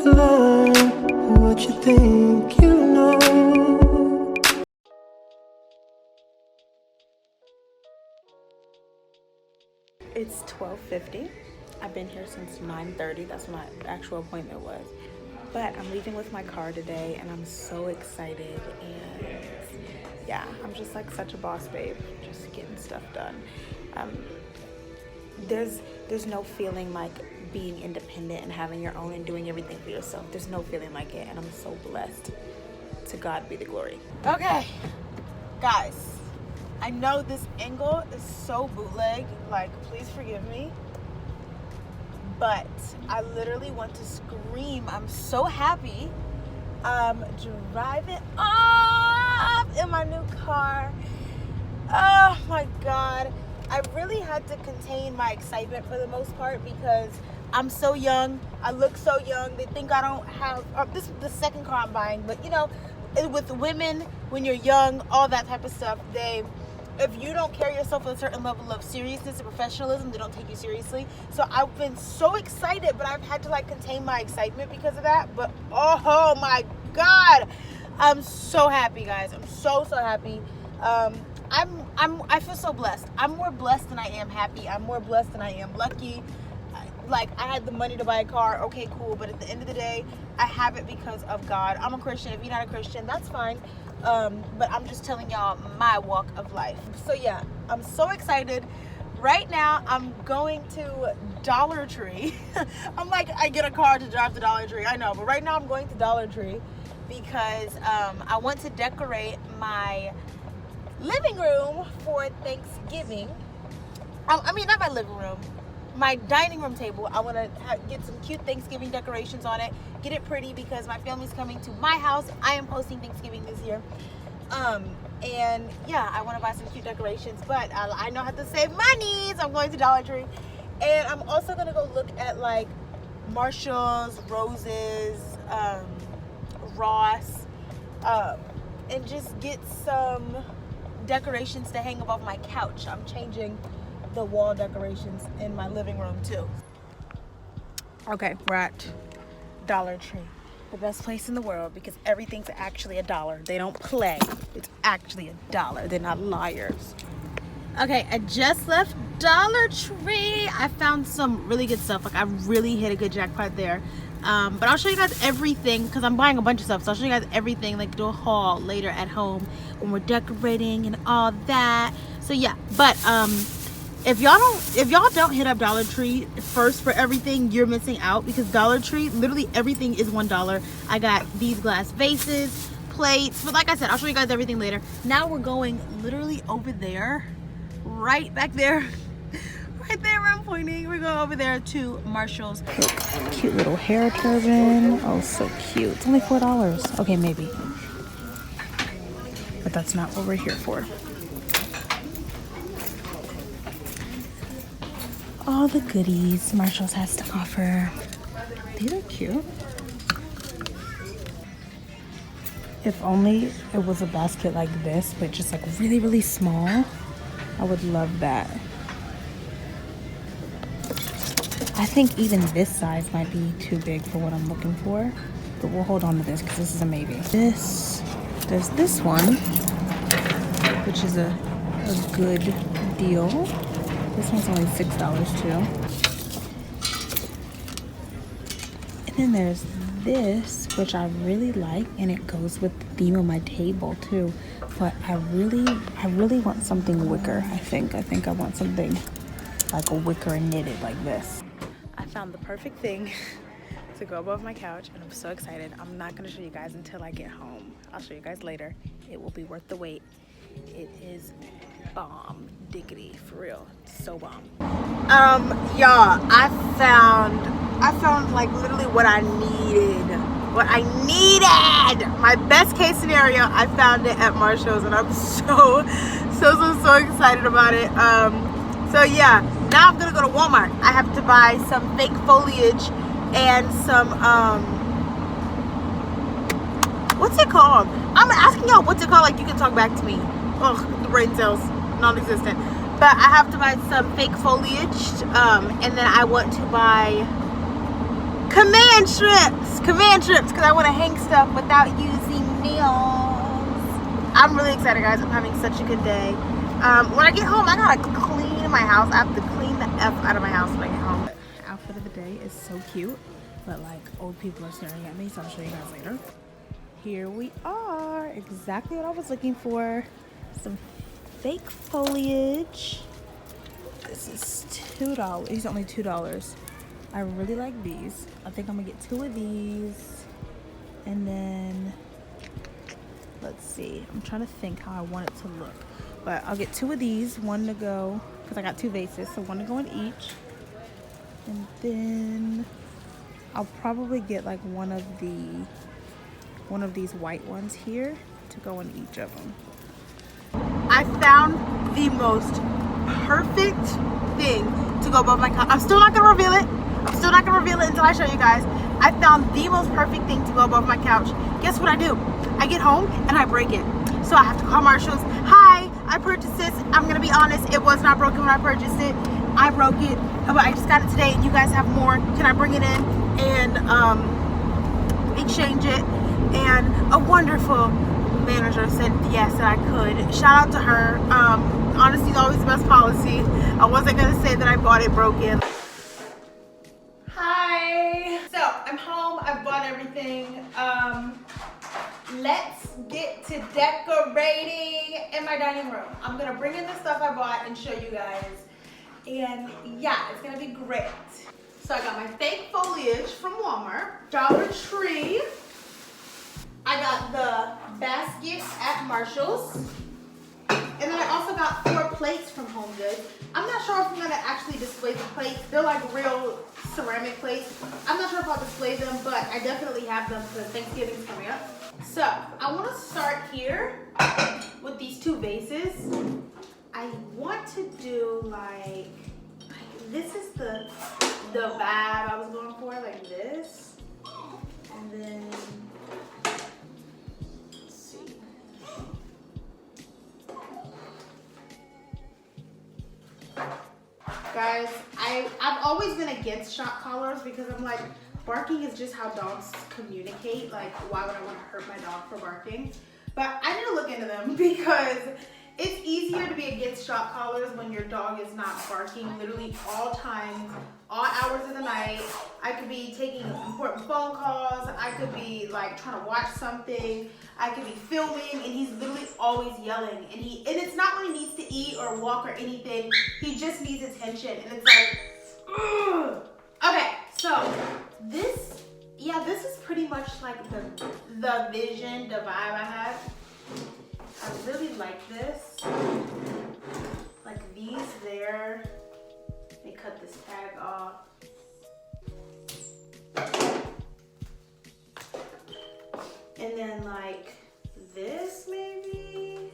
to learn what you think you know. It's 12:50. I've been here since 9:30. That's what my actual appointment was. But I'm leaving with my car today and I'm so excited, and yeah, I'm just like such a boss babe, just getting stuff done. There's no feeling like being independent and having your own and doing everything for yourself. There's no feeling like it, and I'm so blessed. To God be the glory. Okay, guys, I know this angle is so bootleg, like please forgive me, but I literally want to scream. I'm so happy. I'm driving off in my new car. Oh my God. I really had to contain my excitement for the most part because I'm so young. I look so young. They think I don't have, this is the second car I'm buying, but you know, with women, when you're young, all that type of stuff, if you don't carry yourself with a certain level of seriousness and professionalism, they don't take you seriously. So I've been so excited, but I've had to like contain my excitement because of that. But oh my God, I'm so happy, guys. I'm so happy. I feel so blessed. I'm more blessed than I am happy. I'm more blessed than I am lucky. Like, I had the money to buy a car. Okay, cool. But at the end of the day, I have it because of God. I'm a Christian. If you're not a Christian, that's fine. But I'm just telling y'all my walk of life. So yeah, I'm so excited. Right now, I'm going to Dollar Tree. I'm like, I get a car to drive to Dollar Tree. I know, but right now I'm going to Dollar Tree because I want to decorate my living room for Thanksgiving. I mean, not my living room, my dining room table. I want to get some cute Thanksgiving decorations on it, get it pretty because my family's coming to my house. I am hosting Thanksgiving this year. And yeah, I want to buy some cute decorations, but I know how to save money, so I'm going to Dollar Tree. And I'm also going to go look at like Marshall's, Rose's, Ross, and just get some decorations to hang above my couch. I'm changing the wall decorations in my living room too. Okay, we're at Dollar Tree, the best place in the world because everything's actually $1. They don't play. It's actually $1. They're not liars. Okay, I just left Dollar Tree. I found some really good stuff. Like, I really hit a good jackpot there. But I'll show you guys everything because I'm buying a bunch of stuff. So I'll show you guys everything, like do a haul later at home when we're decorating and all that. So yeah, but if y'all don't hit up Dollar Tree first for everything, you're missing out because Dollar Tree, literally everything is $1. I got these glass vases, plates, but like I said, I'll show you guys everything later. Now we're going literally over there, right back there. Right there where I'm pointing. We're going over there to Marshall's. Cute little hair turban. Oh, so cute. It's only $4. Okay, maybe. But that's not what we're here for. All the goodies Marshall's has to offer. These are cute. If only it was a basket like this, but just like really, really small. I would love that. I think even this size might be too big for what I'm looking for, but we'll hold on to this because this is a maybe. There's this one, which is a good deal. This one's only $6 too. And then there's this, which I really like, and it goes with the theme of my table too. But I really want something wicker. I think I want something like a wicker and knitted like this. I found the perfect thing to go above my couch and I'm so excited. I'm not going to show you guys until I get home. I'll show you guys later. It will be worth the wait. It is bomb diggity, for real. It's so bomb. Y'all, I found like literally what I needed. My best case scenario, I found it at Marshall's and I'm so excited about it. So yeah, now I'm gonna go to Walmart. I have to buy some fake foliage and some what's it called? I'm asking y'all what's it called, like you can talk back to me. Ugh, the brain cells non-existent. But I have to buy some fake foliage, and then I want to buy command strips, because I want to hang stuff without using nails. I'm really excited, guys. I'm having such a good day. When I get home, I gotta clean my house. I have to clean the F out of my house when I get home. The outfit of the day is so cute, but like old people are staring at me, so I'll show you guys later. Here we are, exactly what I was looking for. Some fake foliage. This is $2. These are only $2. I really like these. I think I'm gonna get 2 of these. And then, let's see. I'm trying to think how I want it to look. But I'll get 2 of these, one to go, because I got 2 vases, so one to go in each. And then I'll probably get like one of these white ones here to go in each of them. I found the most perfect thing to go above my couch. I'm still not gonna reveal it. Until I show you guys. I found the most perfect thing to go above my couch. Guess what I do? I get home and I break it. So I have to call Marshalls. Hi, I purchased this. I'm gonna be honest, it was not broken when I purchased it. I broke it, but I just got it today and you guys have more. Can I bring it in and exchange it? And a wonderful manager said yes, that I could. Shout out to her. Honesty is always the best policy. I wasn't gonna say that I bought it broken. Hi. So I'm home. I've bought everything. Let's get to decorating in my dining room. I'm gonna bring in the stuff I bought and show you guys. And yeah, it's gonna be great. So I got my fake foliage from Walmart, Dollar Tree. I got the baskets at Marshall's. And then I also got 4 plates from Home Goods. I'm not sure if I'm gonna actually display the plates. They're like real ceramic plates. I'm not sure if I'll display them, but I definitely have them because Thanksgiving's coming up. So I wanna start here with these 2 vases. I want to do like this is the vibe I was going for, like this. And then guys, I've always been against shock collars because I'm like, barking is just how dogs communicate. Like, why would I want to hurt my dog for barking? But I need to look into them because it's easier to be against shock collars when your dog is not barking literally all times, all hours of the night. I could be taking important phone calls. I could be like trying to watch something. I could be filming and he's literally always yelling. And it's not when he needs to eat or walk or anything. He just needs attention. And it's like, ugh. Okay, so this is pretty much like the vision, the vibe I have. I really like this. Like these there. Let me cut this tag off. And then like this maybe.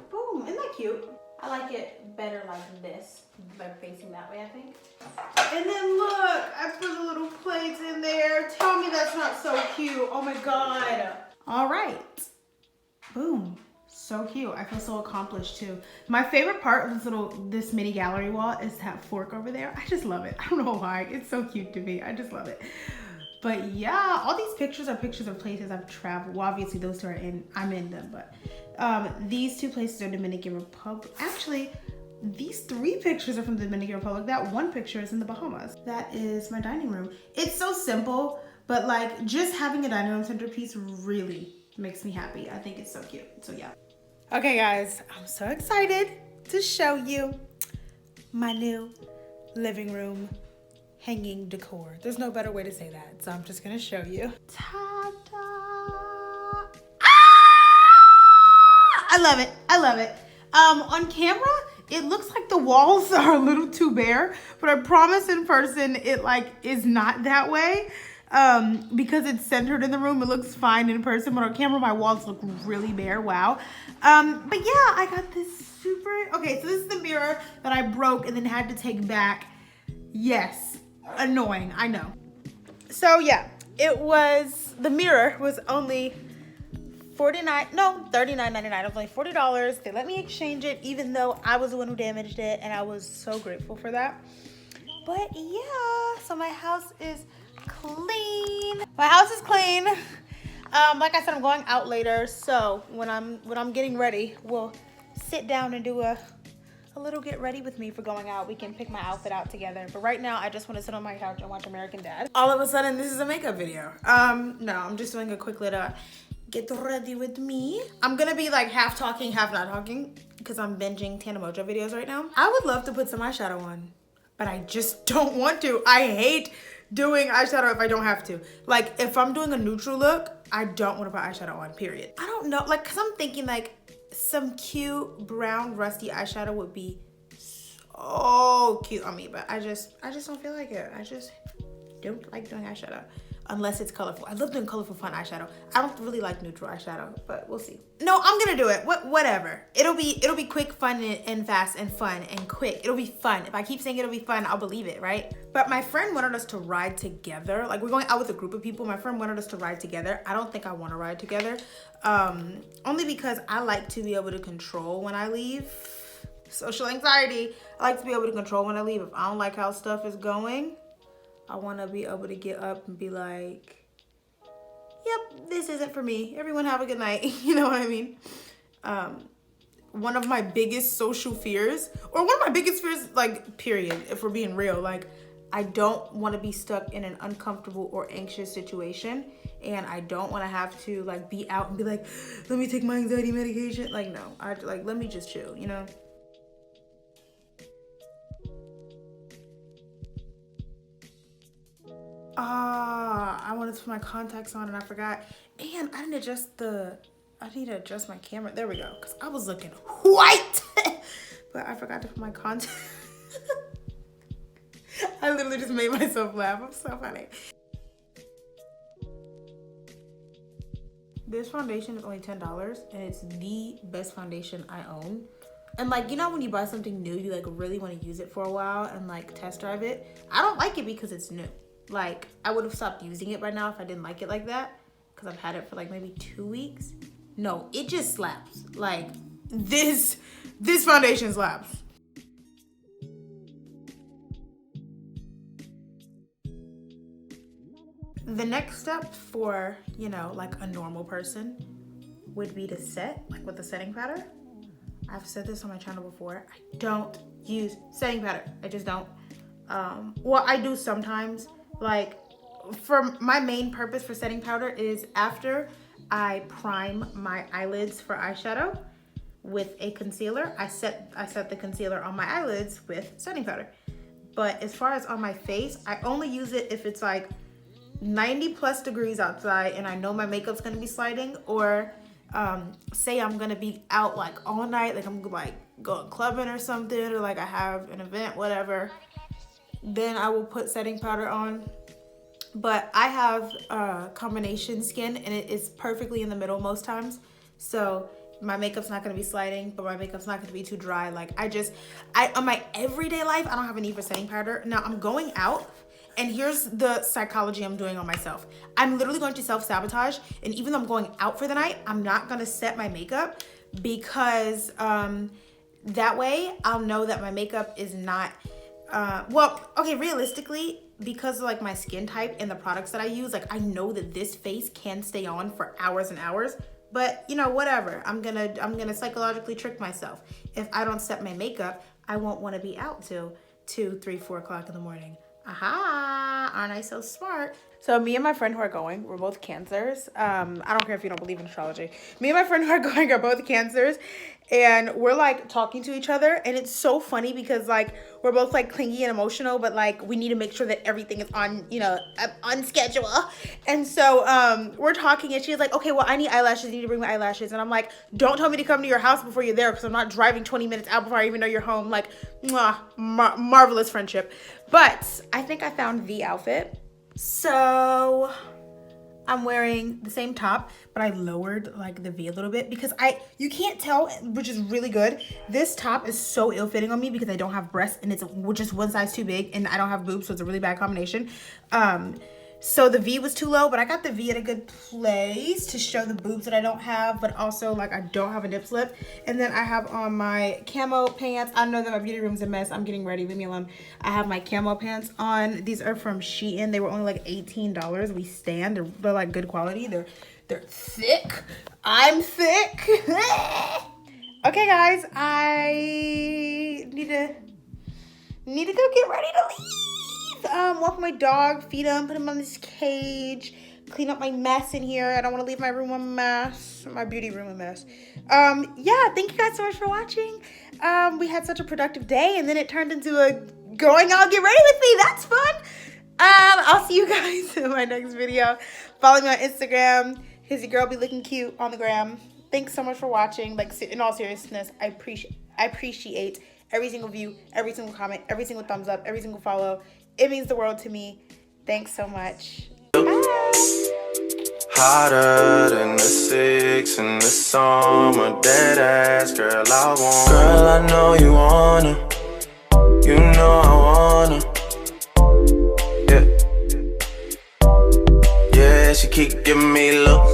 Boom, isn't that cute? I like it better like this, like facing that way, I think. And then look, I put the little plates in there. Tell me that's not so cute. Oh my God. All right. Boom. So cute. I feel so accomplished too. My favorite part of this mini gallery wall is that fork over there. I just love it. I don't know why. It's so cute to me. I just love it. But yeah, all these pictures are pictures of places I've traveled. Well, obviously those 2 I'm in them, but these 2 places are Dominican Republic. Actually, these 3 pictures are from the Dominican Republic. That 1 picture is in the Bahamas. That is my dining room. It's so simple, but like just having a dining room centerpiece really makes me happy. I think it's so cute. So yeah. Okay guys, I'm so excited to show you my new living room hanging decor. There's no better way to say that, so I'm just gonna show you. Ta-da! I love it. I love it. On camera, it looks like the walls are a little too bare, but I promise in person it like is not that way. Because it's centered in the room, it looks fine in person, but on camera my walls look really bare. Wow. But yeah, I got this okay, so this is the mirror that I broke and then had to take back. Yes, annoying, I know. So yeah, the mirror was only $39.99. It was only $40. They let me exchange it even though I was the one who damaged it, and I was so grateful for that. But yeah, so my house is clean. My house is clean. Like I said, I'm going out later, so when I'm getting ready, we'll sit down and do a little get ready with me for going out. We can pick my outfit out together. But right now, I just want to sit on my couch and watch American Dad. All of a sudden, this is a makeup video. No, I'm just doing a quick little get ready with me. I'm gonna be like half talking, half not talking, because I'm binging Tana Mojo videos right now. I would love to put some eyeshadow on, but I just don't want to. I hate doing eyeshadow if I don't have to. Like, if I'm doing a neutral look, I don't want to put eyeshadow on, period. I don't know, like, cause I'm thinking like some cute brown rusty eyeshadow would be so cute on me, but I just don't feel like it. I just don't like doing eyeshadow unless it's colorful. I love doing colorful fun eyeshadow. I don't really like neutral eyeshadow, but we'll see. No, I'm gonna do it. Whatever. It'll be quick, fun, and fast, and fun, and quick. It'll be fun. If I keep saying it'll be fun, I'll believe it, right? But my friend wanted us to ride together. Like, we're going out with a group of people. My friend wanted us to ride together. I don't think I want to ride together. Only because I like to be able to control when I leave. Social anxiety. I like to be able to control when I leave. If I don't like how stuff is going, I want to be able to get up and be like, yep, this isn't for me. Everyone have a good night. You know what I mean? One of my biggest social fears, or one of my biggest fears, like, period, if we're being real, like, I don't want to be stuck in an uncomfortable or anxious situation. And I don't want to have to, like, be out and be like, let me take my anxiety medication. Like, no, let me just chill, you know? I wanted to put my contacts on and I forgot. And I need to adjust my camera. There we go. Because I was looking white. But I forgot to put my contacts. I literally just made myself laugh. I'm so funny. This foundation is only $10 and it's the best foundation I own. And like, you know, when you buy something new, you like really want to use it for a while and like test drive it. I don't like it because it's new. Like, I would have stopped using it by now if I didn't like it like that, because I've had it for like maybe 2 weeks. No, it just slaps. Like, this foundation slaps. The next step for, you know, like a normal person would be to set, like with a setting powder. I've said this on my channel before. I don't use setting powder. I just don't. Well, I do sometimes. Like, for my main purpose for setting powder is after I prime my eyelids for eyeshadow with a concealer, I set the concealer on my eyelids with setting powder. But as far as on my face, I only use it if it's like 90+ degrees outside and I know my makeup's gonna be sliding, or say I'm gonna be out like all night, like I'm like going clubbing or something, or like I have an event, whatever, then I will put setting powder on. But I have combination skin and it is perfectly in the middle most times. So my makeup's not gonna be sliding, but my makeup's not gonna be too dry. Like, on my everyday life, I don't have a need for setting powder. Now I'm going out, and here's the psychology I'm doing on myself. I'm literally going to self-sabotage, and even though I'm going out for the night, I'm not gonna set my makeup, because that way I'll know that my makeup is not, well, okay, realistically, because of like my skin type and the products that I use, like I know that this face can stay on for hours and hours, but you know, whatever. I'm gonna psychologically trick myself. If I don't set my makeup, I won't want to be out till 2, 3, 4 o'clock in the morning. Aha, aren't I so smart? So me and my friend who are going, we're both Cancers. I don't care if you don't believe in astrology. Me and my friend who are going are both Cancers, and we're like talking to each other, and it's so funny because like we're both like clingy and emotional, but like we need to make sure that everything is on, you know, on schedule. And so we're talking, and she's like, okay, well, I need eyelashes. You need to bring my eyelashes. And I'm like, don't tell me to come to your house before you're there, because I'm not driving 20 minutes out before I even know you're home. Like, mwah, marvelous friendship. But I think I found the outfit. So I'm wearing the same top, but I lowered like the V a little bit because you can't tell, which is really good. This top is so ill-fitting on me because I don't have breasts and it's just one size too big, and I don't have boobs, so it's a really bad combination. So the V was too low, but I got the V at a good place to show the boobs that I don't have, but also like I don't have a nip slip. And then I have on my camo pants. I know that my beauty room's a mess. I'm getting ready, leave me alone. I have my camo pants on. These are from Shein. They were only like $18. We stand. They're like good quality. They're thick. I'm thick. Okay, guys, I need to go get ready to leave. Walk my dog, feed him, put him on this cage, clean up my mess in here. I don't want to leave my room a mess, my beauty room a mess. Yeah, thank you guys so much for watching. We had such a productive day, and then it turned into a going out, get ready with me. That's fun. I'll see you guys in my next video. Follow me on Instagram. Here's your girl be looking cute on the gram. Thanks so much for watching. Like, in all seriousness, I appreciate every single view, every single comment, every single thumbs up, every single follow. It means the world to me. Thanks so much. Bye. Hotter than the 6 in the summer. Dead ass girl, I want. Girl, I know you wanna. You know I wanna. Yeah. Yeah, she keep giving me love.